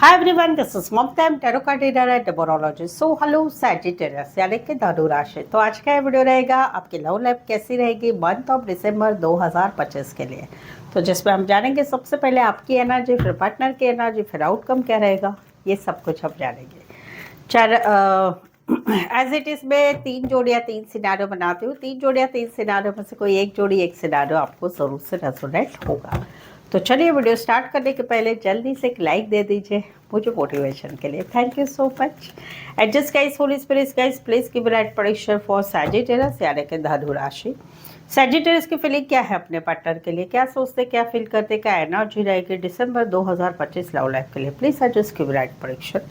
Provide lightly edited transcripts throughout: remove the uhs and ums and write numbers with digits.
Hi everyone, this is Mamta. I'm tarot card reader and numerologist. So hello Sagittarius यानी कि धनु राशि। तो आज का ये वीडियो रहेगा आपकी लव लाइफ कैसी रहेगी मंथ ऑफ दिसंबर 2025 के लिए। तो जिसमें हम जानेंगे सबसे पहले आपकी एनर्जी, फिर पार्टनर की एनर्जी, फिर आउटकम क्या रहेगा, ये सब कुछ हम जानेंगे। एज इट इज में 3 जोड़ियाँ 3 सिनारियो बनाती हूँ। 3 जोड़ियाँ 3 सिनारियो में से कोई एक जोड़ी एक सिनारियो आपको ज़रूर से रेजोनेट होगा। तो चलिए वीडियो स्टार्ट करने के पहले जल्दी से एक लाइक दे दीजिए मुझे मोटिवेशन के लिए। Thank you so much. Adjust guys, holy spirits guys, please give right prediction for Sagittarius यानी कि धनु राशि। सैजिटेरियस की फीलिंग क्या है अपने पार्टनर के लिए, क्या सोचते, क्या फील करते, क्या एनर्जी रहेगी दिसंबर 2025 लव लाइफ के लिए। Please adjust give right prediction.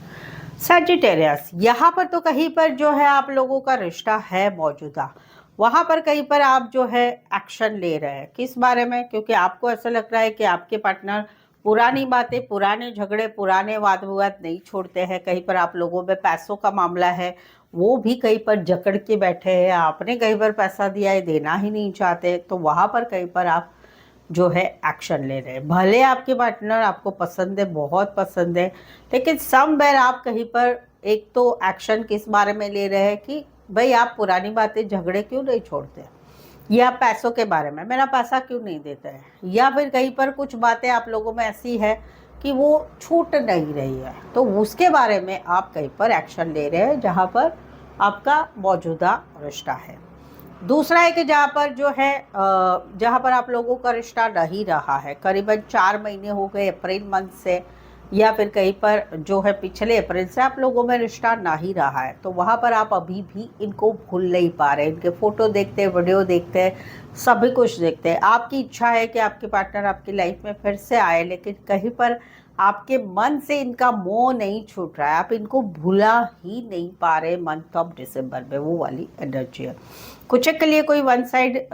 Sagittarius, यहाँ पर तो कहीं पर जो है आप लोगों का रिश्ता है मौजूदा, वहाँ पर कहीं पर आप जो है एक्शन ले रहे हैं। किस बारे में? क्योंकि आपको ऐसा लग रहा है कि आपके पार्टनर पुरानी बातें, पुराने झगड़े, पुराने वाद विवाद नहीं छोड़ते हैं। कहीं पर आप लोगों में पैसों का मामला है, वो भी कहीं पर जकड़ के बैठे हैं। आपने कहीं पर पैसा दिया है, देना ही नहीं चाहते, तो वहाँ पर कहीं पर आप जो है एक्शन ले रहे हैं। भले आपके पार्टनर आपको पसंद है, बहुत पसंद है, लेकिन समवेयर आप कहीं पर एक तो एक्शन किस बारे में ले रहे हैं कि भाई आप पुरानी बातें, झगड़े क्यों नहीं छोड़ते, या पैसों के बारे में मेरा पैसा क्यों नहीं देते हैं, या फिर कहीं पर कुछ बातें आप लोगों में ऐसी है कि वो छूट नहीं रही है, तो उसके बारे में आप कहीं पर एक्शन ले रहे हैं जहाँ पर आपका मौजूदा रिश्ता है। दूसरा है कि जहाँ पर जो है जहाँ पर आप लोगों का रिश्ता नहीं रहा है, करीबन 4 महीने हो गए अप्रैल मंथ से, या फिर कहीं पर जो है पिछले अप्रैल से आप लोगों में रिश्ता नहीं रहा है, तो वहाँ पर आप अभी भी इनको भूल नहीं पा रहे। इनके फ़ोटो देखते हैं, वीडियो देखते हैं, सभी कुछ देखते हैं। आपकी इच्छा है कि आपके पार्टनर आपकी लाइफ में फिर से आए, लेकिन कहीं पर आपके मन से इनका मोह नहीं छूट रहा है, आप इनको भूला ही नहीं पा रहे मंथ ऑफ दिसंबर में। वो वाली एनर्जी है। कुछ के लिए कोई वन साइड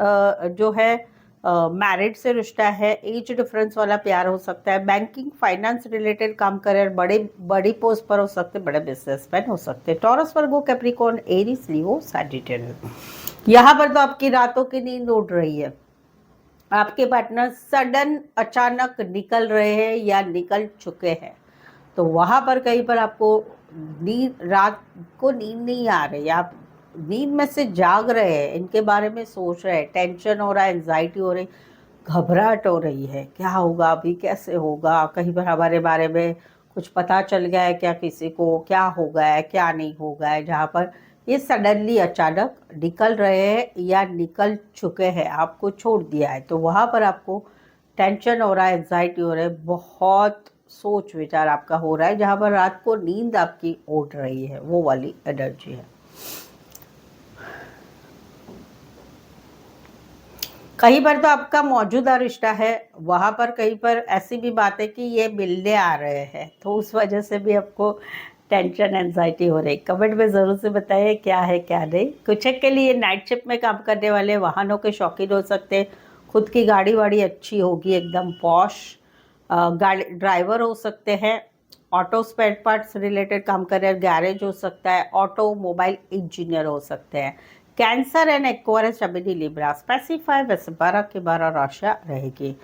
जो है मैरिड से रिश्ता है, एज डिफरेंस वाला प्यार हो सकता है, बैंकिंग फाइनेंस रिलेटेड काम करे, बड़ी पोस्ट पर हो सकते, बड़े बिजनेसमैन हो सकते, टॉरस, वर्गो, कैप्रिकॉर्न, एरीज, लियो, सैजिटेरियस। यहाँ पर तो आपकी रातों की नींद उड़ रही है। आपके पार्टनर सडन अचानक निकल रहे हैं या निकल चुके हैं, तो वहाँ पर कहीं पर आपको रात को नींद नहीं आ रही, आप नींद में से जाग रहे हैं, इनके बारे में सोच रहे हैं, टेंशन हो रहा है, एंजाइटी हो रही, घबराहट हो रही है, क्या होगा अभी, कैसे होगा, कहीं पर हमारे बारे में कुछ पता चल गया है क्या, किसी को क्या हो गया है, क्या नहीं हो गया है, जहाँ पर ये सडनली अचानक निकल रहे हैं या निकल चुके हैं, आपको छोड़ दिया है, तो वहाँ पर आपको टेंशन हो रहा है, एंजाइटी हो रहा है, बहुत सोच विचार आपका हो रहा है, जहाँ पर रात को नींद आपकी उड़ रही है। वो वाली एनर्जी है। कहीं पर तो आपका मौजूदा रिश्ता है, वहाँ पर कहीं पर ऐसी भी बात है कि ये मिलने आ रहे हैं, तो उस वजह से भी आपको टेंशन एंजाइटी हो रही। कमेंट में ज़रूर से बताइए क्या है क्या नहीं। कुछ के लिए नाइट शिफ्ट में काम करने वाले, वाहनों के शौकीन हो सकते हैं, खुद की गाड़ी वाड़ी अच्छी होगी, एकदम पॉश गाड़ी ड्राइवर हो सकते हैं, ऑटो स्पेयर पार्ट्स रिलेटेड काम कर रहे हैं, गैरेज हो सकता है, ऑटोमोबाइल इंजीनियर हो सकते हैं। कैंसर एंड एक्वायरस अबिडी लिब्रा स्पेसिफाई वैसे 12 की 12 राशियाँ रहेगी।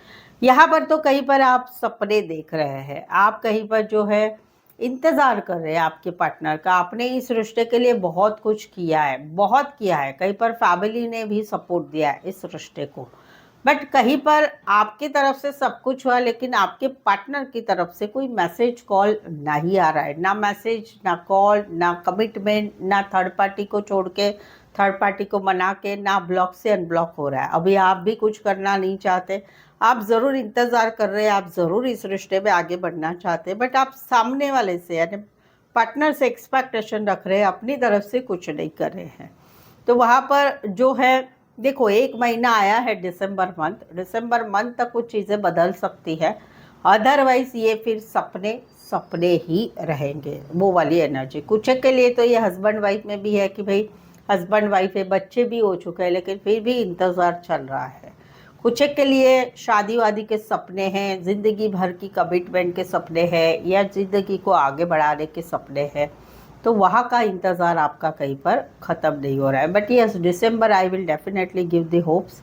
यहाँ पर तो कहीं पर आप सपने देख रहे हैं, आप कहीं पर जो है इंतज़ार कर रहे हैं आपके पार्टनर का। आपने इस रिश्ते के लिए बहुत कुछ किया है, बहुत किया है, कहीं पर फैमिली ने भी सपोर्ट दिया है इस रिश्ते को, बट कहीं पर आपकी तरफ से सब कुछ हुआ, लेकिन आपके पार्टनर की तरफ से कोई मैसेज कॉल नहीं आ रहा है। ना मैसेज, ना कॉल, ना कमिटमेंट, ना थर्ड पार्टी को छोड़ के, थर्ड पार्टी को मना के, ना ब्लॉक से अनब्लॉक हो रहा है। अभी आप भी कुछ करना नहीं चाहते, आप ज़रूर इंतज़ार कर रहे हैं, आप ज़रूर इस रिश्ते में आगे बढ़ना चाहते हैं, बट आप सामने वाले से यानी पार्टनर से एक्सपेक्टेशन रख रहे हैं, अपनी तरफ से कुछ नहीं कर रहे हैं। तो वहाँ पर जो है देखो, 1 महीना आया है दिसंबर मंथ तक कुछ चीज़ें बदल सकती है, अदरवाइज़ ये फिर सपने सपने ही रहेंगे। वो वाली एनर्जी कुछ के लिए तो ये हस्बैंड वाइफ में भी है कि भाई हस्बैंड वाइफ है, बच्चे भी हो चुके हैं, लेकिन फिर भी इंतज़ार चल रहा है। कुछ के लिए शादी वादी के सपने हैं, ज़िंदगी भर की कमिटमेंट के सपने हैं, या ज़िंदगी को आगे बढ़ाने के सपने हैं, तो वहाँ का इंतज़ार आपका कहीं पर ख़त्म नहीं हो रहा है। But yes, December I will definitely give the hopes.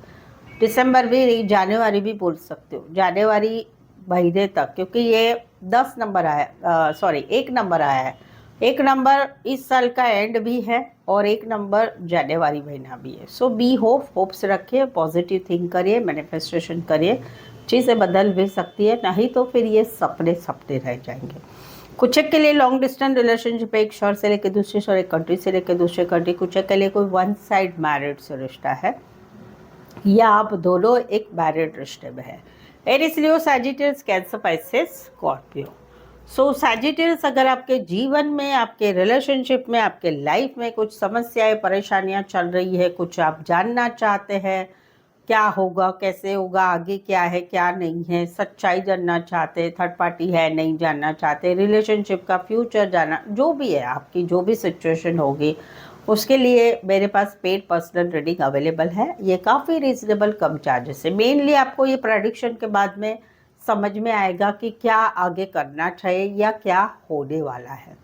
दिसंबर भी नहीं, जनवरी भी बोल सकते हो, जनवरी महीने तक, क्योंकि ये 10 नंबर आया, सॉरी 1 नंबर आया है। 1 नंबर इस साल का एंड भी है और 1 नंबर जनवरी महीना भी है। सो बी होप्स रखिए, पॉजिटिव थिंक करिए, मैनिफेस्टेशन करिए, चीज़ें बदल भी सकती है, नहीं तो फिर ये सपने सपने रह जाएंगे। कुछ एक के लिए लॉन्ग डिस्टेंस रिलेशनशिप, एक शहर से लेकर दूसरे शहर, एक कंट्री से लेकर दूसरे कंट्री। कुछ एक के लिए कोई वन साइड मैरिड से रिश्ता है या आप दोनों एक मैरिड रिश्ते में है। एरिस, लियो, सैजिटेरियस, कैंसर, पाइसेस, स्कॉर्पियो। सो सैजिटेरियस, अगर आपके जीवन में, आपके रिलेशनशिप में, आपके लाइफ में कुछ समस्याएं परेशानियां चल रही है, कुछ आप जानना चाहते हैं क्या होगा, कैसे होगा, आगे क्या है क्या नहीं है, सच्चाई जानना चाहते, थर्ड पार्टी है नहीं जानना चाहते, रिलेशनशिप का फ्यूचर जानना, जो भी है आपकी जो भी सिचुएशन होगी, उसके लिए मेरे पास पेड पर्सनल रीडिंग अवेलेबल है। ये काफ़ी रीजनेबल कम चार्जेस है। मेनली आपको ये प्रेडिक्शन के बाद में समझ में आएगा कि क्या आगे करना चाहिए या क्या होने वाला है।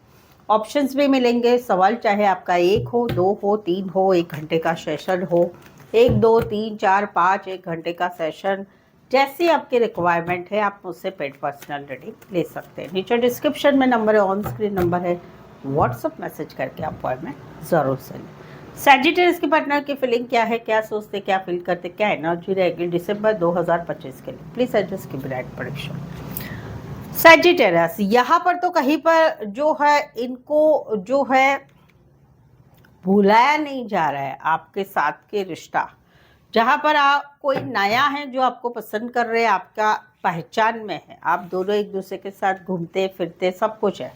ऑप्शंस भी मिलेंगे। सवाल चाहे आपका 1 हो, 2 हो, 3 हो, 1 घंटे का सेशन हो, 1, 2, 3, 4, 5 1 घंटे का सेशन, जैसी आपकी रिक्वायरमेंट है आप मुझसे पेड पर्सनल रीडिंग ले सकते हैं। नीचे डिस्क्रिप्शन में नंबर है, ऑन स्क्रीन नंबर है, व्हाट्सअप मैसेज करके अपॉइंटमेंट ज़रूर से लें। सैजिटेरियस के पार्टनर की फीलिंग क्या है, क्या सोचते, क्या फील करते, क्या एनर्जी रहेगी दिसंबर 2025 के लिए। प्लीज एडजस्ट की ब्राइट प्रेडिक्शन। सैजिटेरियस, यहाँ पर तो कहीं पर जो है इनको जो है भुलाया नहीं जा रहा है आपके साथ के रिश्ता। जहाँ पर आप कोई नया है जो आपको पसंद कर रहे हैं, आपका पहचान में है, आप दोनों एक दूसरे के साथ घूमते फिरते सब कुछ है,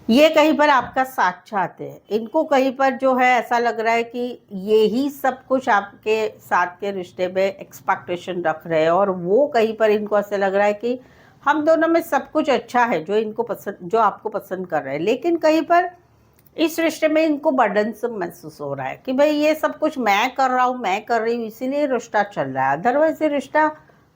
ये कहीं पर आपका साथ चाहते हैं। इनको कहीं पर जो है ऐसा लग रहा है कि यही सब कुछ आपके साथ के रिश्ते में एक्सपेक्टेशन रख रहे हैं और वो कहीं पर इनको ऐसा लग रहा है कि हम दोनों में सब कुछ अच्छा है जो इनको पसंद, जो आपको पसंद कर रहे हैं, लेकिन कहीं पर इस रिश्ते में इनको बर्डनसम महसूस हो रहा है कि भाई ये सब कुछ मैं कर रहा हूँ, मैं कर रही हूँ, इसीलिए रिश्ता चल रहा है, अदरवाइज ये रिश्ता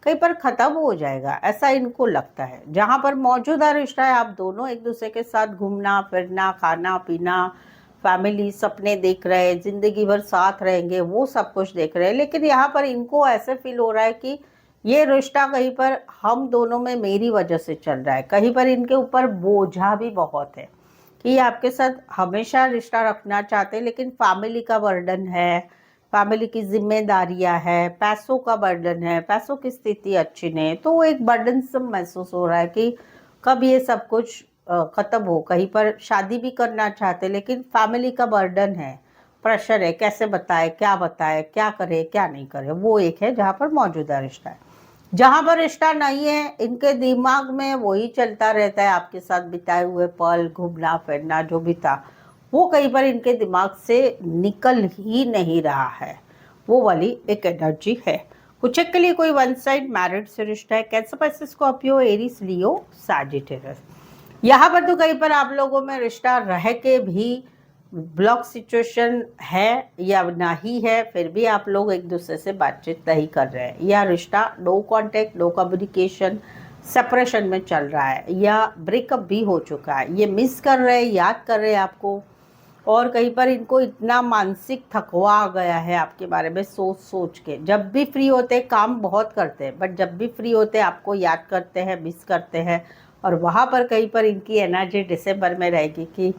कहीं पर ख़त्म हो जाएगा, ऐसा इनको लगता है। जहाँ पर मौजूदा रिश्ता है, आप दोनों एक दूसरे के साथ घूमना फिरना, खाना पीना, फैमिली, सपने देख रहे हैं, ज़िंदगी भर साथ रहेंगे, वो सब कुछ देख रहे हैं, लेकिन यहाँ पर इनको ऐसे फील हो रहा है कि ये रिश्ता कहीं पर हम दोनों में मेरी वजह से चल रहा है। कहीं पर इनके ऊपर बोझा भी बहुत है कि ये आपके साथ हमेशा रिश्ता रखना चाहते हैं, लेकिन फैमिली का बर्डन है, फैमिली की जिम्मेदारियां है, पैसों का बर्डन है, पैसों की स्थिति अच्छी नहीं है, तो वो एक बर्डन सा महसूस हो रहा है कि कब ये सब कुछ ख़त्म हो। कहीं पर शादी भी करना चाहते, लेकिन फैमिली का बर्डन है, प्रेशर है, कैसे बताए, क्या करे क्या नहीं करे, वो एक है जहाँ पर मौजूदा रिश्ता है। जहाँ पर रिश्ता नहीं है, इनके दिमाग में वही चलता रहता है, आपके साथ बिताए हुए पल, घूमना फिरना जो भी था वो कहीं पर इनके दिमाग से निकल ही नहीं रहा है, वो वाली एक एनर्जी है। कुछ एक के लिए कोई वन साइड मैरिड से रिश्ता है। कैंसर, पाइसेस, स्कॉर्पियो, एरीज, लियो, सैजिटेरियस। यहाँ पर तो कहीं पर आप लोगों में रिश्ता रह के भी ब्लॉक सिचुएशन है या नहीं है, फिर भी आप लोग एक दूसरे से बातचीत नहीं कर रहे हैं, या रिश्ता no contact, no communication, separation में चल रहा है, या ब्रेकअप भी हो चुका है, ये मिस कर रहे हैं, याद कर रहे हैं आपको, और कहीं पर इनको इतना मानसिक थकवा आ गया है आपके बारे में सोच सोच के। जब भी फ्री होते हैं काम बहुत करते हैं, बट जब भी फ्री होते हैं आपको याद करते हैं, मिस करते हैं, और वहाँ पर कहीं पर इनकी एनर्जी दिसंबर में रहेगी कि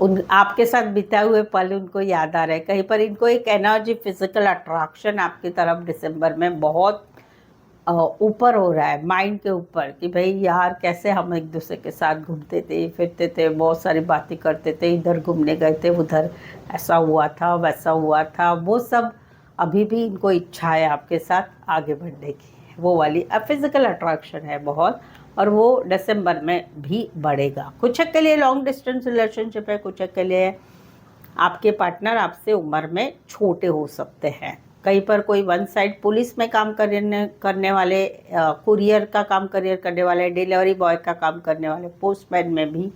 उन आपके साथ बिताए हुए पल उनको याद आ रहे हैं। कहीं पर इनको एक एनर्जी, फिजिकल अट्रैक्शन आपकी तरफ दिसंबर में बहुत ऊपर हो रहा है, माइंड के ऊपर, कि भाई यार कैसे हम एक दूसरे के साथ घूमते थे फिरते थे, बहुत सारी बातें करते थे, इधर घूमने गए थे, उधर ऐसा हुआ था वैसा हुआ था, वो सब अभी भी इनको इच्छा है आपके साथ आगे बढ़ने की, वो वाली फिजिकल अट्रैक्शन है बहुत, और वो दिसंबर में भी बढ़ेगा। कुछ के लिए लॉन्ग डिस्टेंस रिलेशनशिप है, कुछ के लिए आपके पार्टनर आपसे उम्र में छोटे हो सकते हैं। कहीं पर कोई वन साइड पुलिस में काम करने वाले, कुरियर का काम करियर करने वाले, डिलीवरी बॉय का काम करने वाले, पोस्टमैन में भी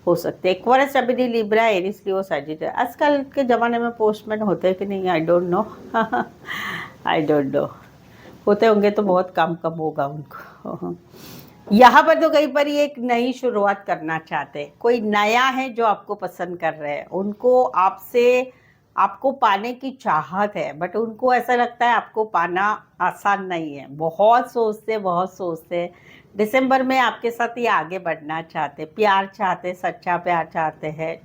हो सकते हैं। एक्वेरियस, एमिनी, लिब्रा, एरीज, लियो, सैजिटेरियस। आजकल के ज़माने में पोस्टमैन होते हैं कि नहीं, I don't know I don't know, होते होंगे तो बहुत कम होगा उनको। यहाँ पर तो कहीं पर ये एक नई शुरुआत करना चाहते हैं, कोई नया है जो आपको पसंद कर रहे हैं, उनको आपको पाने की चाहत है, बट उनको ऐसा लगता है आपको पाना आसान नहीं है, बहुत सोचते दिसंबर में आपके साथ ये आगे बढ़ना चाहते, प्यार चाहते, सच्चा प्यार चाहते हैं,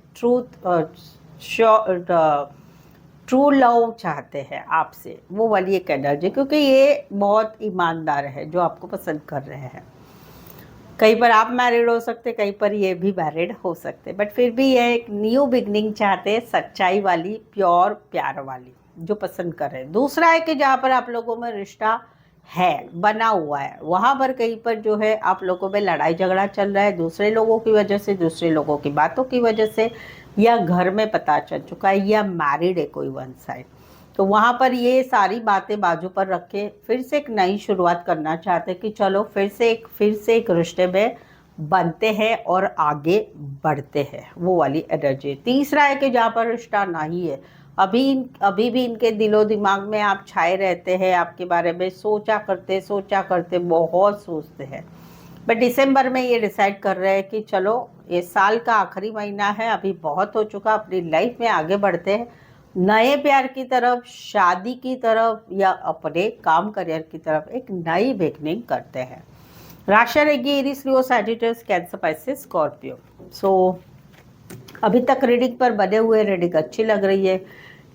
ट्रू लव चाहते हैं आपसे, वो वाली एक एनर्जी, क्योंकि ये बहुत ईमानदार है जो आपको पसंद कर रहे हैं। कहीं पर आप मैरिड हो सकते, कहीं पर ये भी मैरिड हो सकते, बट फिर भी ये एक न्यू बिगनिंग चाहते हैं, सच्चाई वाली, प्योर प्यार वाली जो पसंद कर रहे हैं। दूसरा है कि जहाँ पर आप लोगों में रिश्ता है, बना हुआ है, वहाँ पर कहीं पर जो है आप लोगों में लड़ाई झगड़ा चल रहा है, दूसरे लोगों की वजह से, दूसरे लोगों की बातों की वजह से, या घर में पता चल चुका है, या मैरिड है कोई वन साइड। तो वहाँ पर ये सारी बातें बाजू पर रख के फिर से एक नई शुरुआत करना चाहते कि चलो फिर से एक रिश्ते में बनते हैं और आगे बढ़ते हैं, वो वाली एनर्जी। तीसरा है कि जहाँ पर रिश्ता नहीं है, अभी भी इनके दिलो दिमाग में आप छाए रहते हैं, आपके बारे में सोचा करते बहुत सोचते हैं, बट दिसंबर में ये डिसाइड कर रहे हैं कि चलो ये साल का आखिरी महीना है, अभी बहुत हो चुका, अपनी लाइफ में आगे बढ़ते हैं, नए प्यार की तरफ, शादी की तरफ, या अपने काम करियर की तरफ एक नई बिगनिंग करते हैं। राशि रहेगी एरीज, लियो, सैजिटेरियस, कैंसर, पाइसेस, स्कॉर्पियो। सो अभी तक रीडिंग पर बने हुए, रीडिंग अच्छी लग रही है।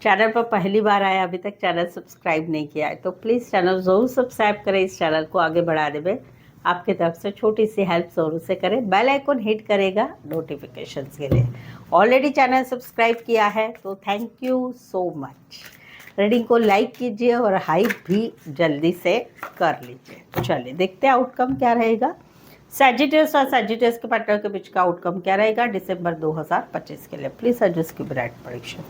चैनल पर पहली बार आया, अभी तक चैनल सब्सक्राइब नहीं किया है तो प्लीज़ चैनल ज़रूर सब्सक्राइब करें। इस चैनल को आगे बढ़ाने में आपकी तरफ से छोटी सी हेल्प ज़रूर से करें। बेल आइकन हिट करेगा नोटिफिकेशंस के लिए। ऑलरेडी चैनल सब्सक्राइब किया है तो thank you so much. Reading को लाइक कीजिए और हाइप भी जल्दी से कर लीजिए। चलिए देखते हैं आउटकम क्या रहेगा। सैजिटेरियस और सैजिटेरियस के पार्टनर के बीच का आउटकम क्या रहेगा दिसंबर 2025 के लिए। प्लीज सजेस्ट की ब्राइट प्रेडिक्शन।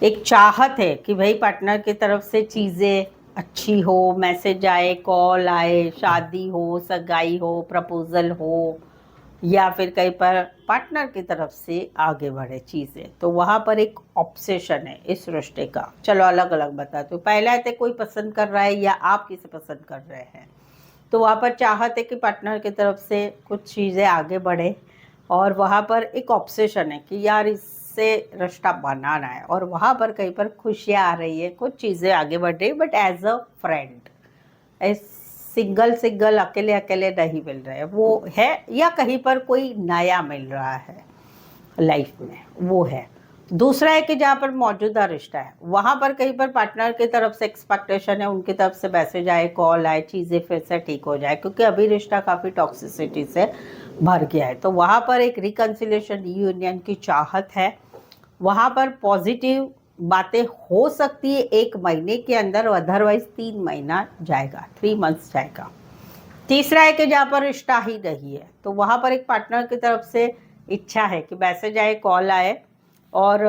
एक चाहत है कि भाई पार्टनर की तरफ से चीज़ें अच्छी हो, मैसेज आए, कॉल आए, शादी हो, सगाई हो, प्रपोजल हो, या फिर कहीं पर पार्टनर की तरफ से आगे बढ़े चीज़ें, तो वहाँ पर एक ऑब्सेशन है इस रिश्ते का। चलो अलग अलग बताते हो। पहला है कोई पसंद कर रहा है या आप किसे पसंद कर रहे हैं, तो वहाँ पर चाहत है कि पार्टनर की तरफ से कुछ चीज़ें आगे बढ़े, और वहाँ पर एक ऑब्सेशन है कि यार इससे रिश्ता बनाना है, और वहाँ पर कहीं पर खुशियाँ आ रही है, कुछ चीज़ें आगे बढ़ रही, but as a friend, single अकेले अकेले नहीं मिल रहे, वो है, या कहीं पर कोई नया मिल रहा है लाइफ में, वो है। दूसरा है कि जहाँ पर मौजूदा रिश्ता है, वहाँ पर कहीं पर पार्टनर की तरफ से एक्सपेक्टेशन है, उनकी तरफ से मैसेज आए, कॉल आए, चीज़ें फिर से ठीक हो जाए, क्योंकि अभी रिश्ता काफ़ी टॉक्सिसिटी से भर गया है। तो वहाँ पर एक रिकन्सिलेशन, रीयूनियन की चाहत है। वहाँ पर पॉजिटिव बातें हो सकती है 1 महीने के अंदर, अदरवाइज 3 महीना जाएगा, 3 मंथ्स जाएगा। तीसरा है कि जहाँ पर रिश्ता ही नहीं है, तो वहाँ पर एक पार्टनर की तरफ से इच्छा है कि मैसेज आए, कॉल आए, और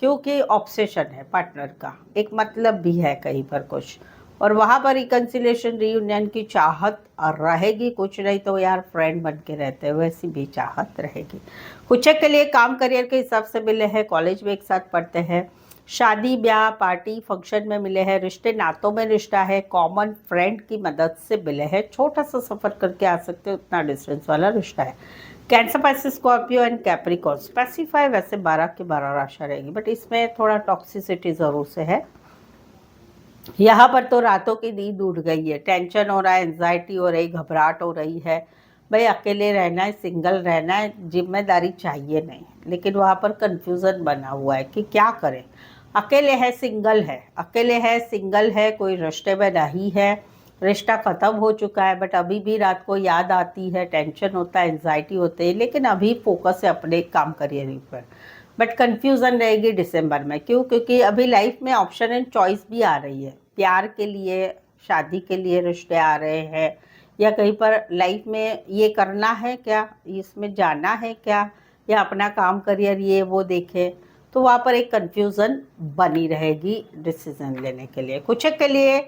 क्योंकि ऑब्सेशन है पार्टनर का, एक मतलब भी है कहीं पर कुछ, और वहाँ पर रिकन्सिलेशन, रीयूनियन की चाहत रहेगी। कुछ नहीं तो यार फ्रेंड बन के रहते हैं, वैसी भी चाहत रहेगी। कुछ के लिए काम करियर के हिसाब से मिले हैं, कॉलेज में एक साथ पढ़ते हैं, शादी ब्याह पार्टी फंक्शन में मिले हैं, रिश्ते नातों में रिश्ता है, कॉमन फ्रेंड की मदद से मिले हैं, छोटा सा सफ़र करके आ सकते हो, उतना डिस्टेंस वाला रिश्ता है। Cancer, Pisces, Scorpio and Capricorn. Specify वैसे 12 की 12 राशि रहेगी, बट इसमें थोड़ा टॉक्सिसिटी ज़रूर से है। यहाँ पर तो रातों की नींद उड़ गई है, टेंशन हो रहा है, एंजाइटी हो रही, घबराहट हो रही है, भाई अकेले रहना है, सिंगल रहना है, जिम्मेदारी चाहिए नहीं, लेकिन वहाँ पर कंफ्यूजन बना हुआ है कि क्या करें। अकेले है, सिंगल है, अकेले है, सिंगल है, कोई रिश्ते में नहीं है, रिश्ता ख़त्म हो चुका है, बट अभी भी रात को याद आती है, टेंशन होता है, एंजाइटी होती है, लेकिन अभी फोकस है अपने काम करियर पर। बट कंफ्यूजन रहेगी दिसंबर में, क्यों? क्योंकि अभी लाइफ में ऑप्शन एंड चॉइस भी आ रही है, प्यार के लिए, शादी के लिए रिश्ते आ रहे हैं, या कहीं पर लाइफ में ये करना है क्या, इसमें जाना है क्या, या अपना काम करियर ये वो देखे, तो वहाँ पर एक कंफ्यूजन बनी रहेगी डिसीजन लेने के लिए। कुछ के लिए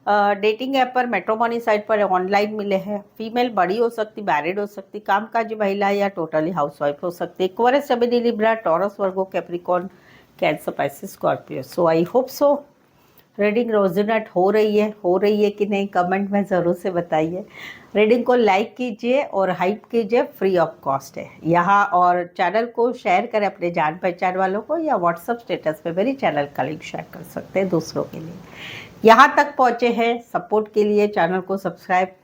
डेटिंग ऐप पर, मैट्रिमोनी साइट पर ऑनलाइन मिले हैं, फीमेल बड़ी हो सकती, मैरिड हो सकती, कामकाजी महिला, या टोटली हाउसवाइफ हो सकती, Aquarius, Gemini, Libra, taurus, Virgo, Capricorn, cancer, Pisces, Scorpio. So I hope so reading resonate हो रही है कि नहीं, कमेंट में ज़रूर से बताइए। रीडिंग को लाइक कीजिए और हाइप कीजिए, फ्री ऑफ कॉस्ट है यहाँ, और चैनल को शेयर करें अपने जान पहचान वालों को, या व्हाट्सएप स्टेटस पे मेरी चैनल का लिंक शेयर कर सकते हैं दूसरों के लिए। यहाँ तक पहुँचे हैं, सपोर्ट के लिए चैनल को सब्सक्राइब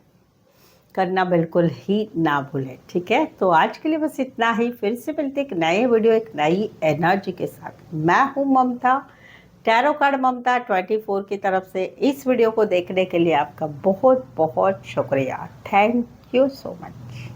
करना बिल्कुल ही ना भूलें, ठीक है। तो आज के लिए बस इतना ही, फिर से मिलते एक नए वीडियो एक नई एनर्जी के साथ। मैं हूँ ममता, टैरो कार्ड ममता 24 की तरफ से। इस वीडियो को देखने के लिए आपका बहुत बहुत शुक्रिया। Thank you so much.